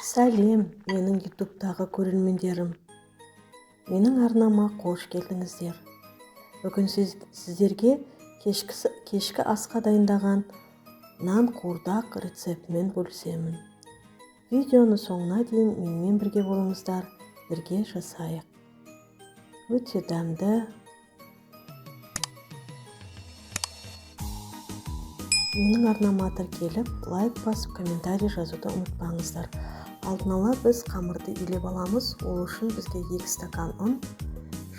Сәлем, менің ютубтағы көрермендерім. Менің арнама қош келдіңіздер. Бүгін сіздерге кешкі асқа дайындаған нан қуырдақ рецептімен бөлісемін. Видеоны соңына дейін менімен бірге болыңыздар, бірге жасайық. Өте дәмді. Менің арнама тіркеліп, лайк басып, комментарий жазуды ұмытпаңыздар. Алдын ала біз қамырды илеп аламыз. Ол үшін бізге 2 стакан ұн,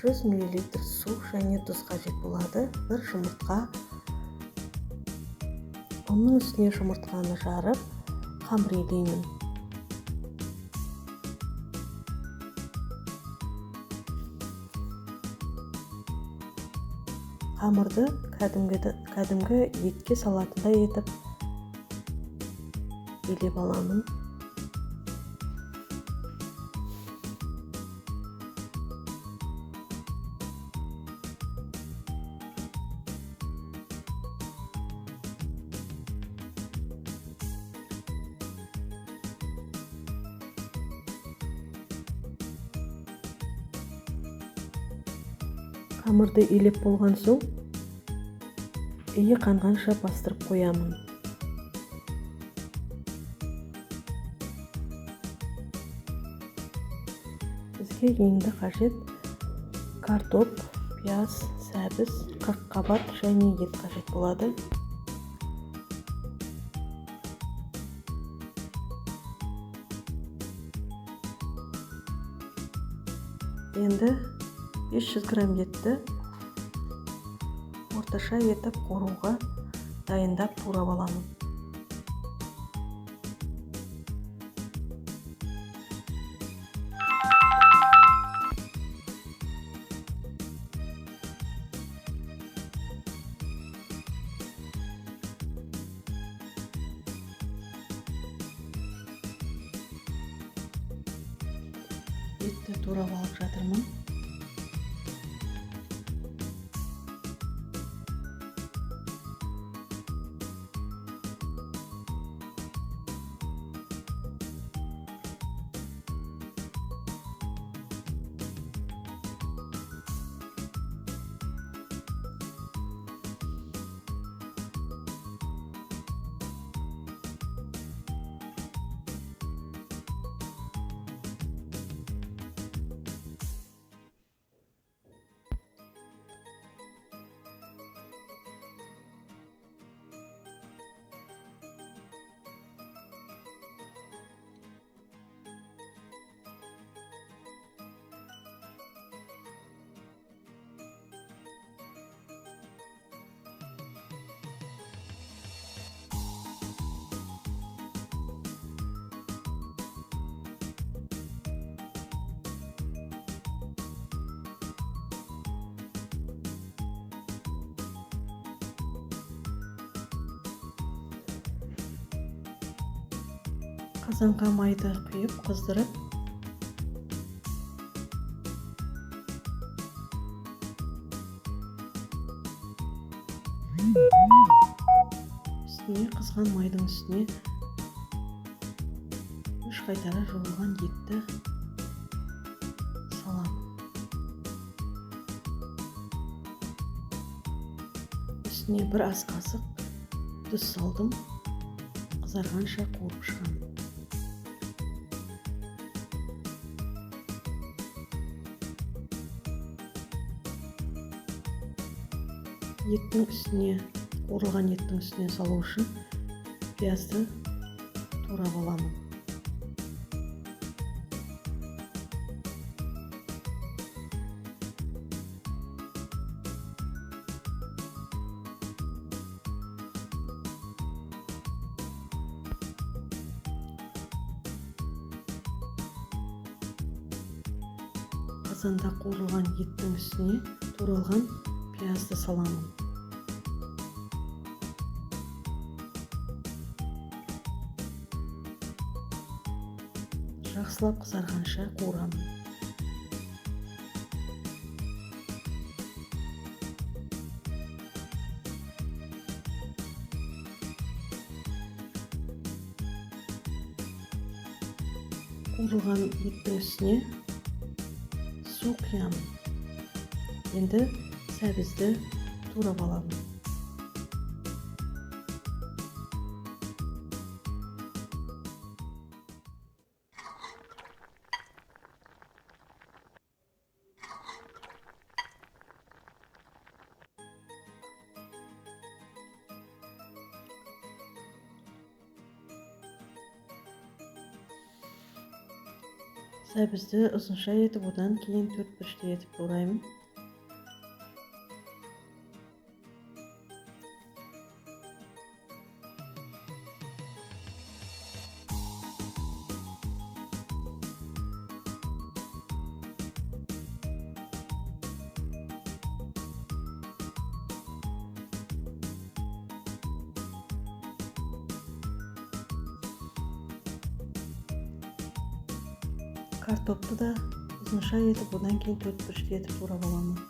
100 мл су және тұз қажет болады. Бір жұмыртқа. Ұнның үстіне жұмыртқаны жарып, қамыр илеймін. Қамырды кәдімгі етке салатындай етіп илеп аламын. Қамырды илеп болған соң, иі қанғанша бастырып қоямын. Бізге енді қажет картоп, пияз, сәбіз, қырыққабат және ет қажет болады. Енді 500 грамм етті орташа етіп қоруға дайындап турап аламын. Етті турап алып жатырмын. Қазанға майды құйып, қыздырып, үстіне қызған майдың үстіне 3 қайтара жуылған етті саламын. Үстіне бір ас қасық тұз салдым, қызарғанша қуырып шығамын. Еттің үстіне, қуырылған еттің үстіне салу үшін пиязды турап аламын. Қазанда қуырылған еттің үстіне туралған пиязды саламын. Жақсылап қызарғанша қуырамын. Қуырылған еттің үстіне су құямын. Енді сәбізді турап аламын. Сәбізді ұзынша етіп, одан кейін төртбұрышты етіп тураймын. Картопты да ұзынша етіп, одан кейін төртбұрышты етіп турап аламын.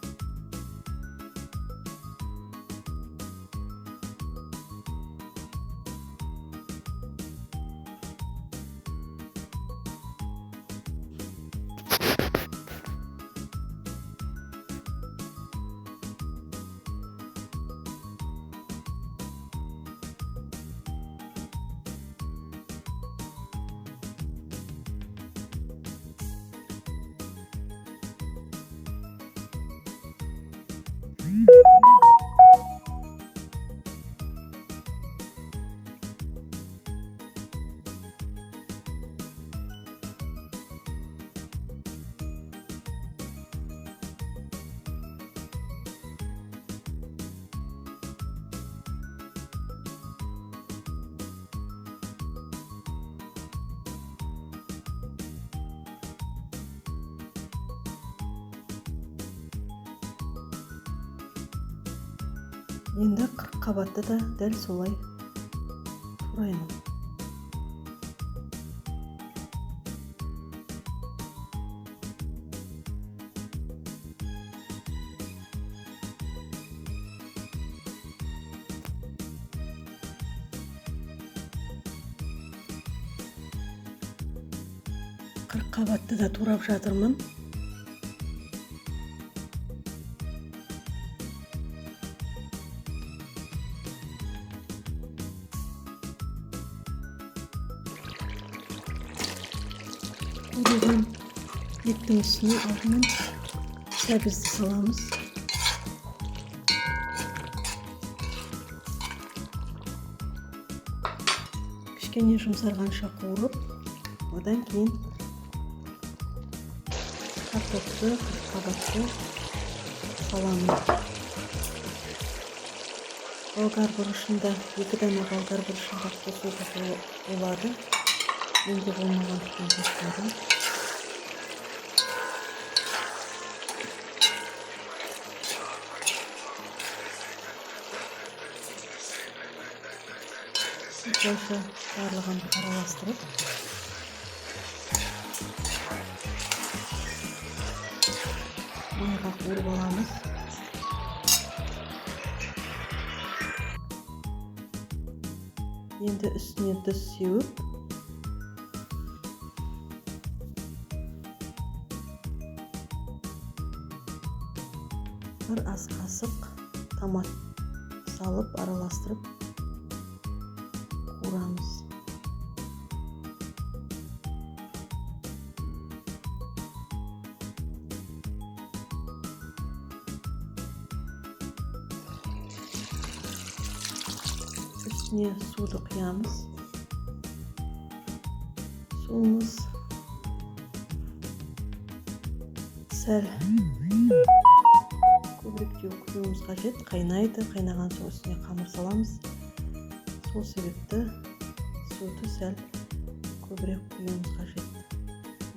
Енді 40 қабатты да дәл солай тураймын. Қабатты да турап жатырмын. Қуырылған еттің үстіне алдымен сәбізді саламыз. Кішкене жұмсарғанша қуырып, одан кейін картопты, қабатты саламыз. Болгар бұрышында, 2 дана болгар бұрышында қосуға болады. Менде болмағандықтан қоспадым. Осылайша барлығын араластырып, майға қуырып аламыз. Енді үстіне тұз сеуіп, бір ас қасық томат салып араластырып қуырамыз. Үстіне суды құямыз. Суымыз сәл көбірек құюымыз қажет. Қайнайды. Қайнаған соң үстіне қамыр саламыз. Сол себепті суды сәл көбірек құюымыз қажет.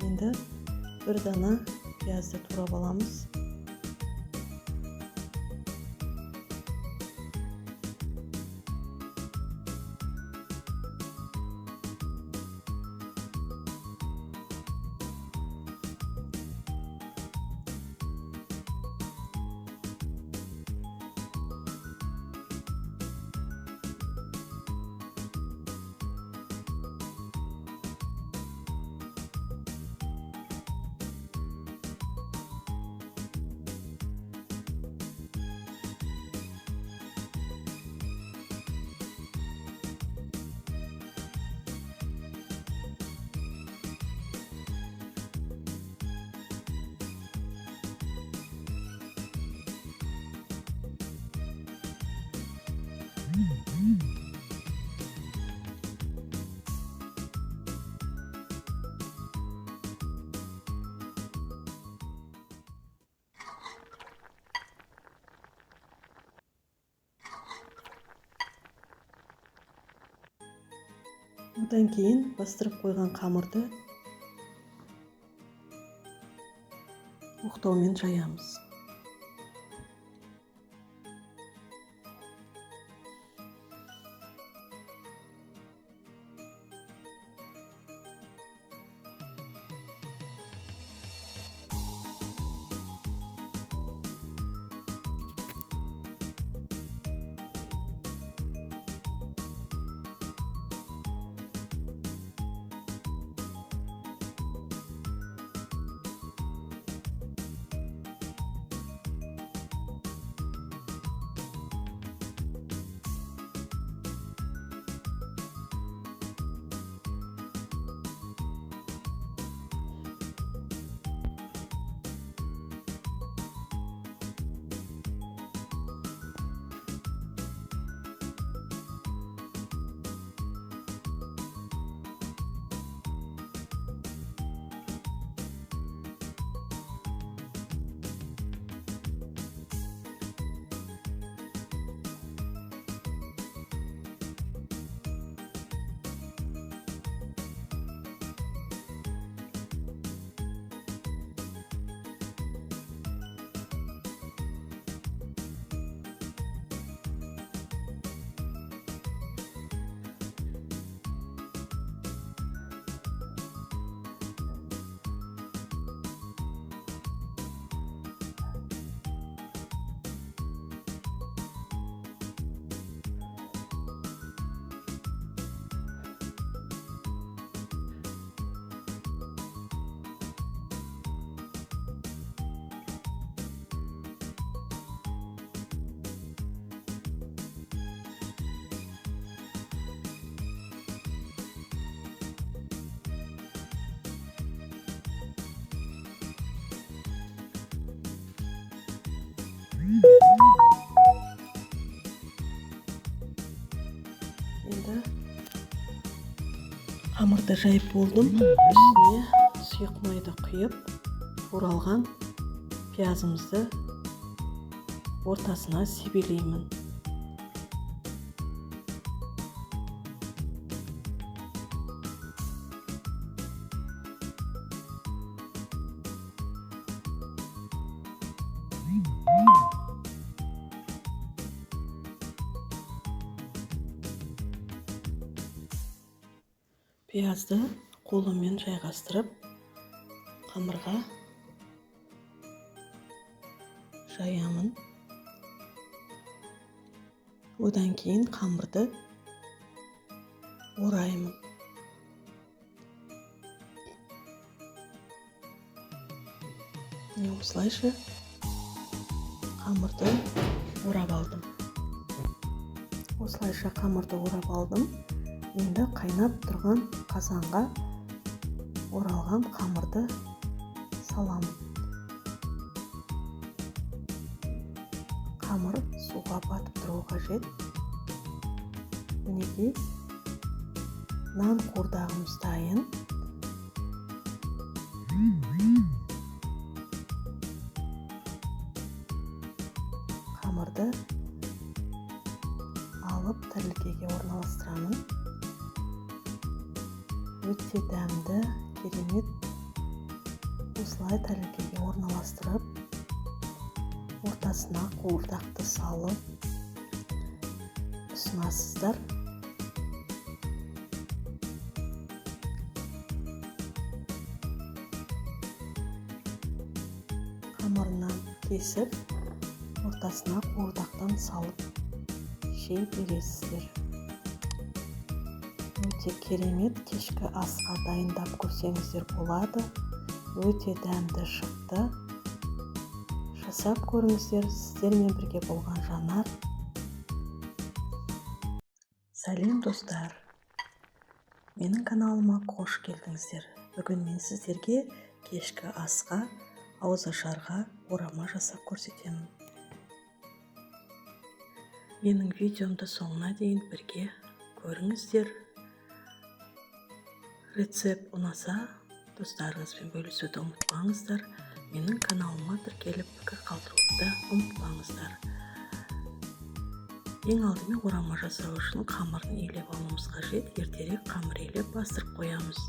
Енді 1 дана пиязды турап аламыз. Одан кейін бастырып қойған қамырды оқтаумен жаямыз. Енді қамырды жайып болдым. Үстіне сұйық майды құйып, туралған пиязымызды ортасына себелеймін. Пиязды қолыммен жайғастырып, қамырға жаямын. Одан кейін қамырды ораймын. Осылайша қамырды орап алдым. Енді қайнап тұрған қазанға оралған қамырды саламын. Қамыр суға батып тұруы қажет. Мінекей, нан қуырдағымыз дайын. Қамырды алып тәрелкеге орналастырамын. Өте дәмді, керемет. Осылай тәрелкеге орналастырып, ортасына қуырдақты салып ұсынасыздар. Қамырынан кесіп, ортасына қуырдақтан салып жей бересіздер. Өте керемет, кешкі асқа дайындап көрсеңіздер болады. Өте дәмді шықты. Жасап көріңіздер. Сіздермен бірге болған Жанар. Сәлем достар. Менің каналыма қош келдіңіздер. Бүгін мен сіздерге кешкі асқа, ауызашарға орама жасап көрсетемін. Менің видеомды соңына дейін бірге көріңіздер. Рецепт ұнаса, достарыңызбен бөлісуді ұмытпаңыздар. Менің каналыма тіркеліп пікір қалдыруды ұмытпаңыздар. Ең алдымен орама жасау үшін қамырын үйлеп алуымыз қажет. Ертерек қамыр үйлеп бастырып қоямыз.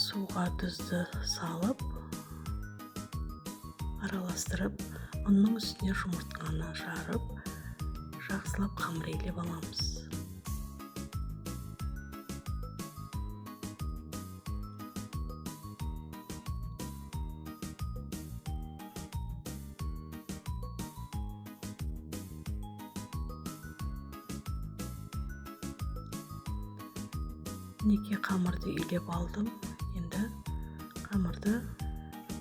Суға тұзды салып, араластырып, ұнның үстіне жұмыртқаны жарып, жақсылап қамыр үйлеп аламыз. Неке қамырды үйлеп алдым. Енді қамырды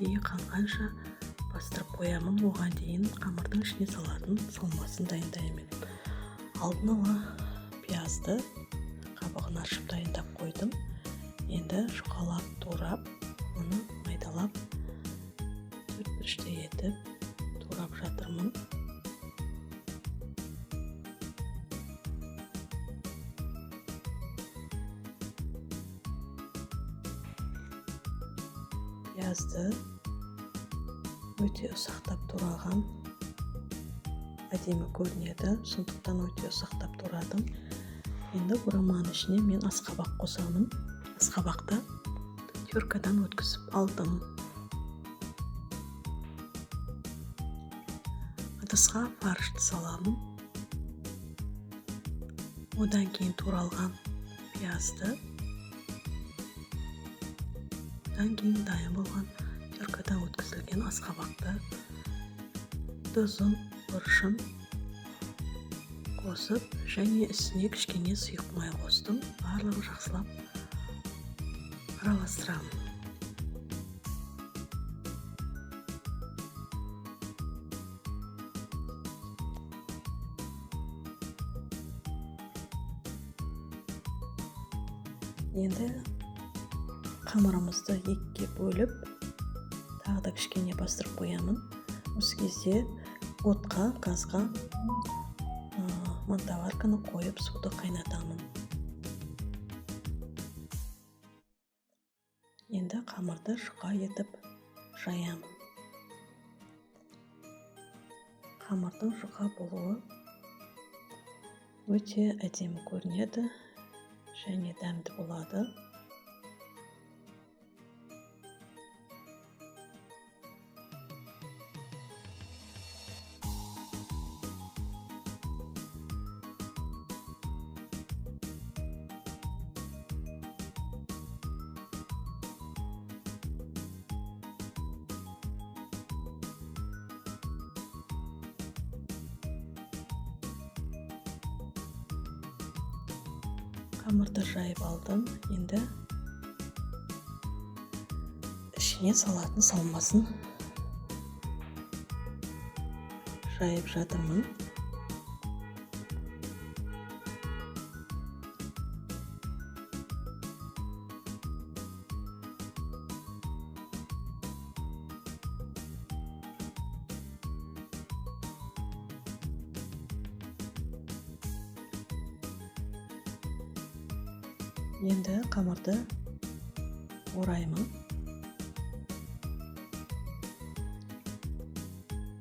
ие қанғанша бастырып қоямын. Оған дейін қамырдың ішіне салатын салмасын дайындаймын. Алдын ала пиязды қабығын аршып дайындап қойдым. Енді жұқалап турап, оны майдалап, төрт-бұрыштай етіп турап жатырмын. Пиязды өте ұсақтап тураған, әдемі көрінеді, сондықтан өте ұсақтап турадым. Енді ораманың ішіне мен асқабақ қосамын. Асқабақты теркадан өткізіп алдым. Ыдысқа фаршты саламын. Одан кейін туралған пиязды, одан кейін дайын болған теркадан өткізілген асқабақты, тұзын, бұрышын қосып, және үстіне кішкене сұйық май қостым. Барлығын жақсылап араластырамын. Енді қамырымызды екіге бөліп, тағы да кішкене бастырып қоямын. Осы кезде отқа, газға мантоварканы қойып, суды қайнатамын. Енді қамырды жұқа етіп жаямын. Қамырдың жұқа болуы өте әдемі көрінеді және дәмді болады. Қамырды жайып алдым. Енді ішіне салатын салмасын жайып жатырмын. Енді қамырды ораймын.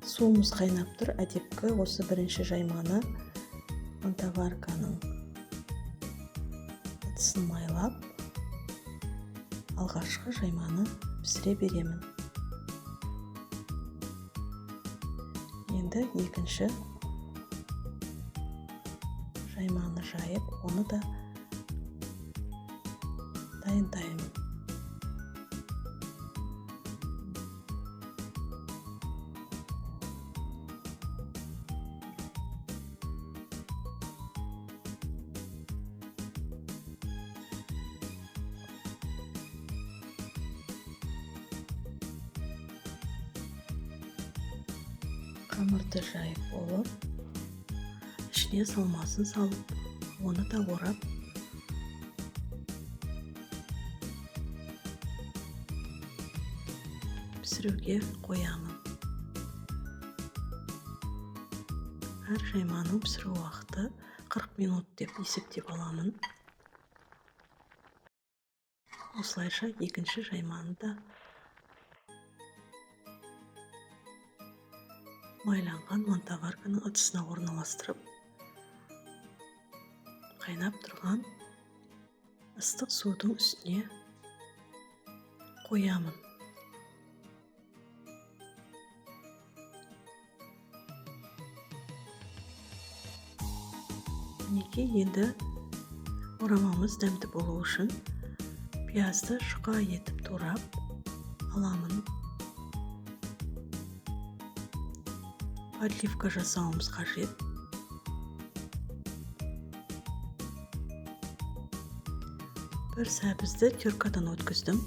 Суымыз қайнап тұр. Әдепкі осы бірінші жайманы мантоварканың ыдысын майлап, алғашқы жайманы пісіре беремін. Енді екінші жайманы жайып, оны да дайындаймын. Қамырды жайып болып, ішіне салмасын салып, оны да орап, пісіруге қоямын. Әр жайманың пісіру уақыты 40 минут деп есептеп аламын. Осылайша екінші жайманы да майланған монтоварканың ыдысына орналастырып, қайнап тұрған ыстық судың үстіне қоямын. Мінекей, енді орамамыз дәмді болу үшін пиязды жұқа етіп турап аламын. Подливка жасауымыз қажет. Бір сәбізді теркадан өткіздім.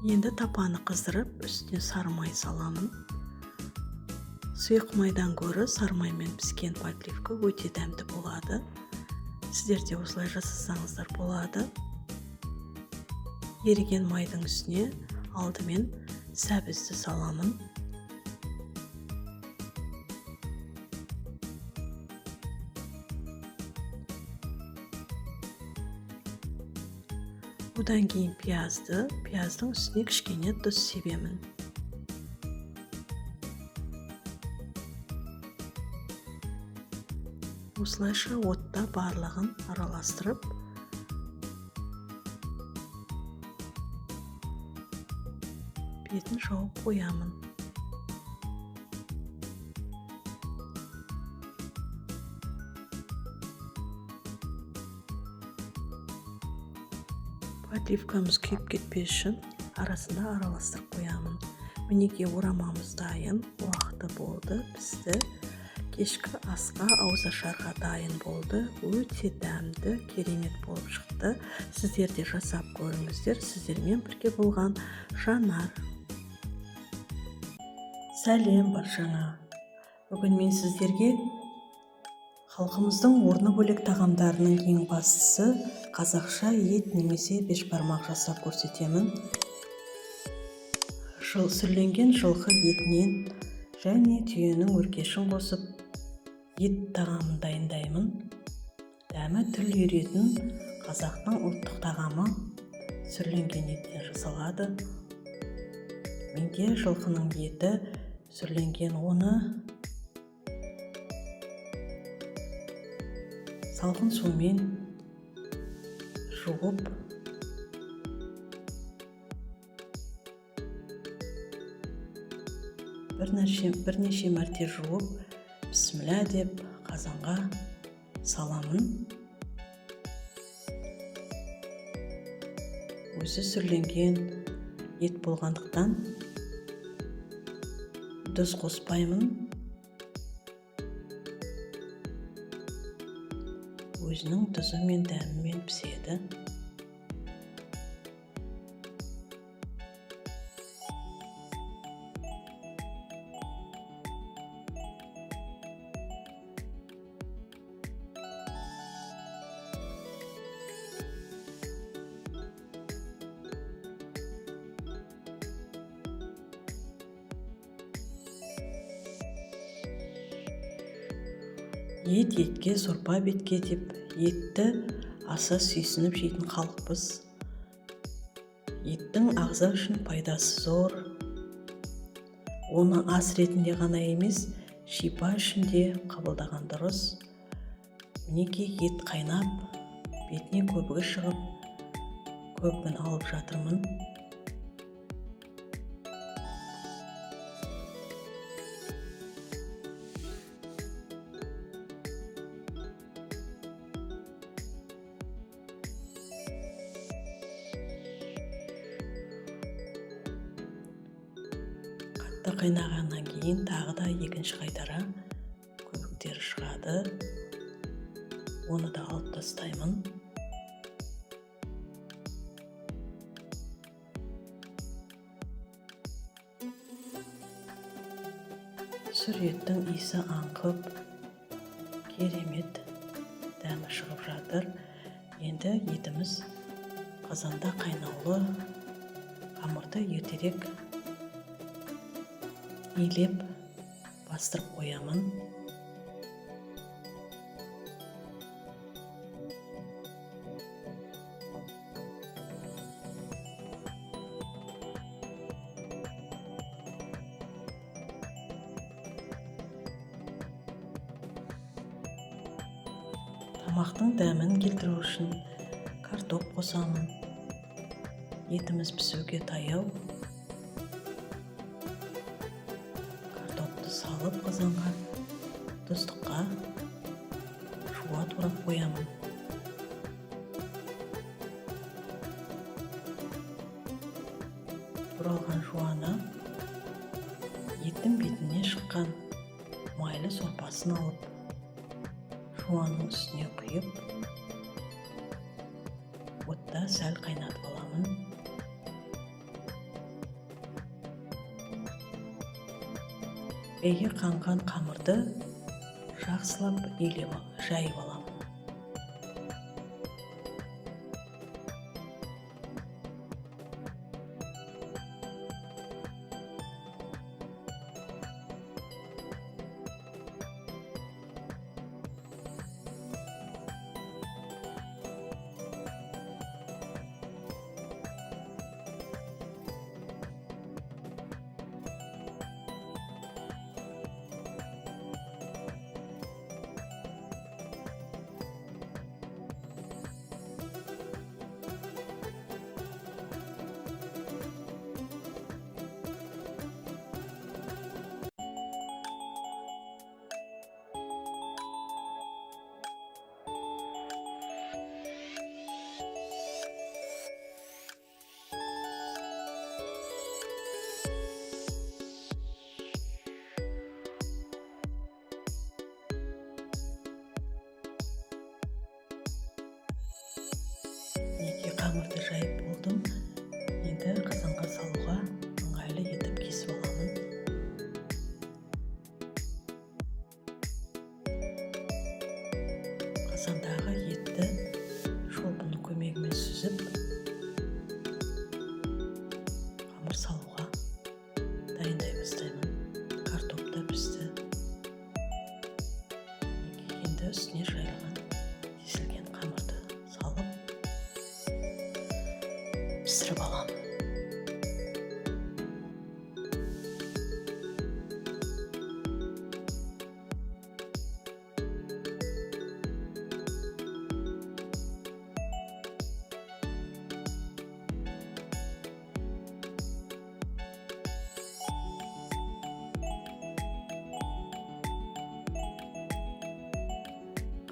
Енді тапаны қыздырып, үстіне сары май саламын. Сұйық майдан гөрі сары маймен піскен подливка өте дәмді болады. Сіздер де осылай жасасаңыздар болады. Еріген майдың үстіне алдымен сәбізді саламын. Одан кейін пияздың үстіне кішкене тұз себемін. Осылайша отта барлығын араластырып, бетін жауып қоямын. Подливкамыз күйіп кетпес үшін арасында араластырып қоямын. Мінекей, орамамыз дайын, уақыты болды. Бізді кешкі асқа ауызашарға дайын болды. Өте дәмді, керемет болып шықты. Сіздер де жасап көріңіздер. Сіздермен бірге болған Жанар. Сәлем баршаңа. Бүгін мен сіздерге халқымыздың орны бөлек тағамдарының ең бастысы қазақша ет немесе бешбармақ жасап көрсетемін. Сүрленген жылқы етінен және түйенің өркешін қосып ет тағамын дайындаймын. Дәмі тіл үйіретін қазақтың ұлттық тағамы сүрленген еттен жасалады. Менде жылқының еті сүрленген, оны салқын сумен жуып бірнеше мәрте жуып, бісміллә деп қазанға саламын. Өзі сүрленген ет болғандықтан тұз қоспаймын. Өзінің тұзы мен дәмімен піседі. Ет етке, сорпа бетке деп етті аса сүйсініп жейтін халықпыз. Еттің ағза үшін пайдасы зор. Оны ас ретінде ғана емес, шипа үшін де қабылдаған дұрыс. Мінекей, ет қайнап, бетіне көбігі шығып, көбігін алып жатырмын. Қатты қайнағаннан кейін тағы да екінші қайтара көбіктері шығады. Оны да алып тастаймын. Сүр еттің иісі аңқып, керемет дәмі шығып жатыр. Енді етіміз қазанда қайнаулы, қамырды ертерек илеп бастырып қоямын. Тамақтың дәмін келтіру үшін картоп қосамын. Етіміз пісуге таяу. Картопты салып қазанға тұздыққа жуа турап қоямын. Туралған жуаны еттің бетіне шыққан майлы сорпасын алып, жуанның үстіне құйып, отта сәл қайнатып аламын. Бейге қанған қамырды жақсылап жайып аламын. Қамырды жайып болдым. Енді қазанға салуға ыңғайлы етіп кесіп аламын. Қазандағы етті шолпының көмегімен сүзіп, қамыр салуға дайындай бастаймын. Картоп та пісті. Енді үстіне жайылған тесілген қамырды салып пісіріп аламын.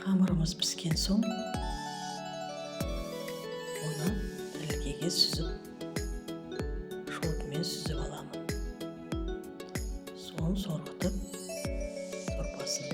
Қамырымыз піскен соң, оны ілгеге сүзіп, шолпымен сүзіп аламын. Соң сорғытып, сорпасын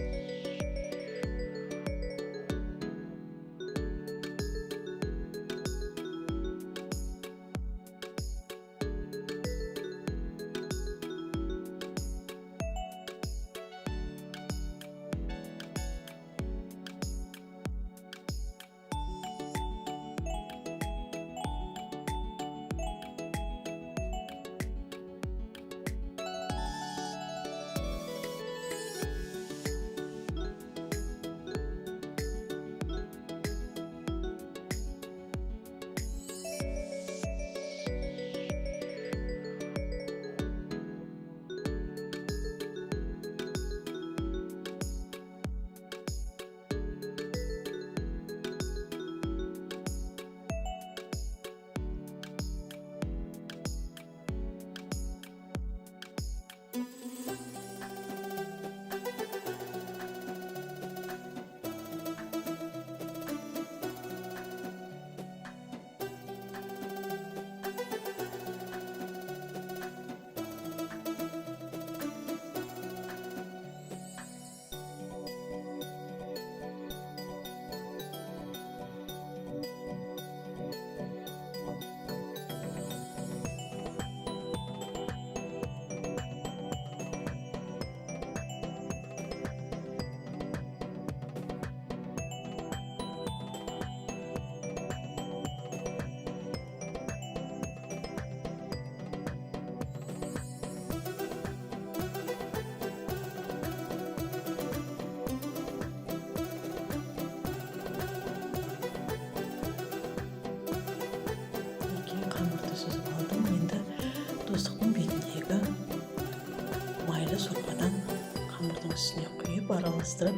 үстіне құйып араластырып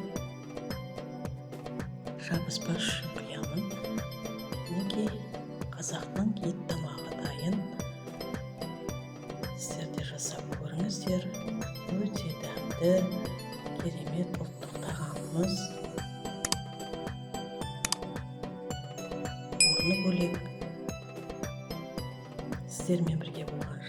жабыспас үшін құямын. Мінекей қазақтың ет тамағы дайын. Сіздер де жасап көріңіздер. Өте дәмді, керемет ұлттық тағамымыз. Орны бөлек. Сіздермен бірге болған